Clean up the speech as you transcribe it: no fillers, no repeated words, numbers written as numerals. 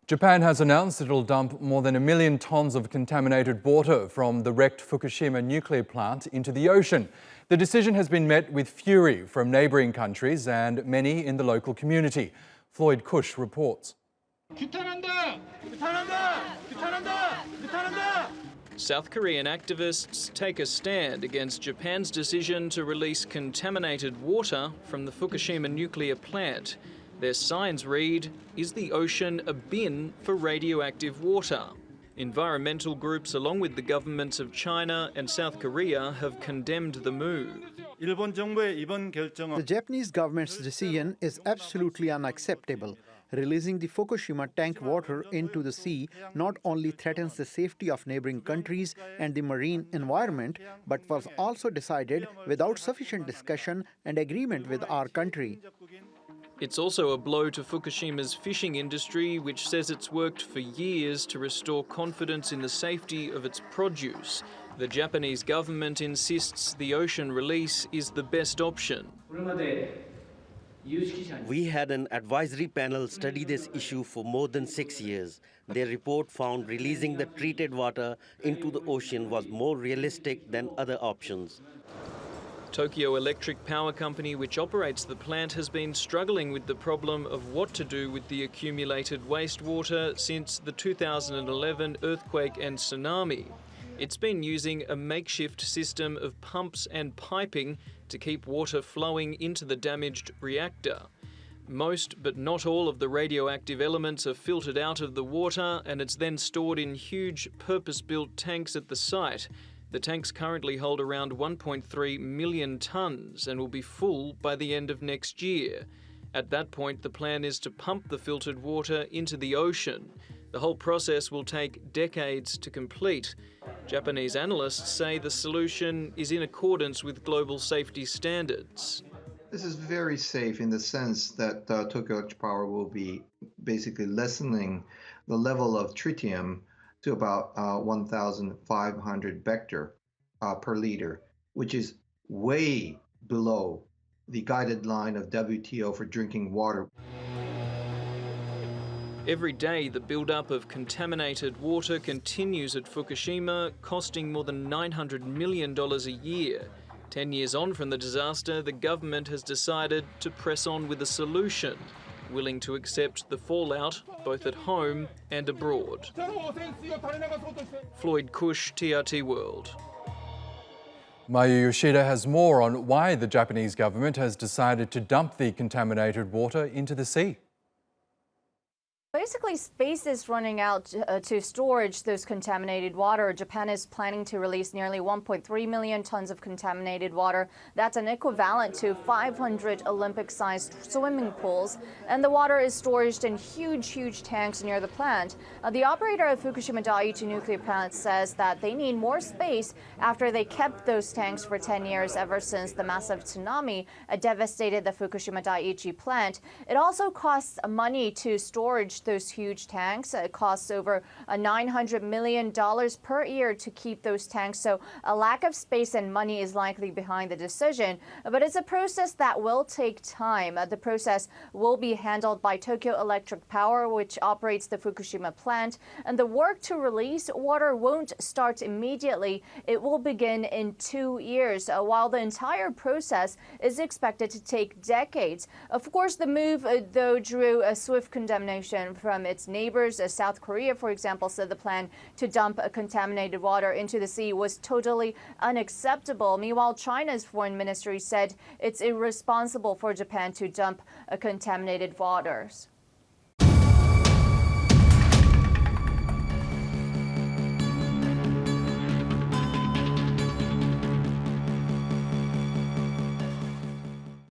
Japan has announced it will dump more than 1 million tonnes of contaminated water from the wrecked Fukushima nuclear plant into the ocean. The decision has been met with fury from neighbouring countries and many in the local community. Floyd Cush reports. South Korean activists take a stand against Japan's decision to release contaminated water from the Fukushima nuclear plant. Their signs read, "Is the ocean a bin for radioactive water?" Environmental groups, along with the governments of China and South Korea, have condemned the move. The Japanese government's decision is absolutely unacceptable. Releasing the Fukushima tank water into the sea not only threatens the safety of neighboring countries and the marine environment, but was also decided without sufficient discussion and agreement with our country. It's also a blow to Fukushima's fishing industry, which says it's worked for years to restore confidence in the safety of its produce. The Japanese government insists the ocean release is the best option. We had an advisory panel study this issue for more than 6 years. Their report found releasing the treated water into the ocean was more realistic than other options. Tokyo Electric Power Company, which operates the plant, has been struggling with the problem of what to do with the accumulated wastewater since the 2011 earthquake and tsunami. It's been using a makeshift system of pumps and piping to keep water flowing into the damaged reactor. Most, but not all, of the radioactive elements are filtered out of the water, and it's then stored in huge purpose-built tanks at the site. The tanks currently hold around 1.3 million tonnes and will be full by the end of next year. At that point, the plan is to pump the filtered water into the ocean. The whole process will take decades to complete. Japanese analysts say the solution is in accordance with global safety standards. This is very safe in the sense that Tokyo Electric Power will be basically lessening the level of tritium to about 1,500 becquerel per liter, which is way below the guided line of WTO for drinking water. Every day, the build-up of contaminated water continues at Fukushima, costing more than $900 million a year. 10 years on from the disaster, the government has decided to press on with a solution, willing to accept the fallout both at home and abroad. Floyd Cush, TRT World. Mayu Yoshida has more on why the Japanese government has decided to dump the contaminated water into the sea. Basically, space is running out to storage those contaminated water. Japan is planning to release nearly 1.3 million tons of contaminated water. That's an equivalent to 500 Olympic-sized swimming pools. And the water is stored in huge tanks near the plant. The operator of Fukushima Daiichi nuclear plant says that they need more space after they kept those tanks for 10 years ever since the massive tsunami devastated the Fukushima Daiichi plant. It also costs money to storage those huge tanks. It costs over $900 million per year to keep those tanks. So a lack of space and money is likely behind the decision. But it's a process that will take time. The process will be handled by Tokyo Electric Power, which operates the Fukushima plant. And the work to release water won't start immediately. It will begin in 2 years, while the entire process is expected to take decades. Of course, the move, though, drew a swift condemnation from its neighbors. South Korea, for example, said the plan to dump contaminated water into the sea was totally unacceptable. Meanwhile, China's foreign ministry said it's irresponsible for Japan to dump contaminated waters.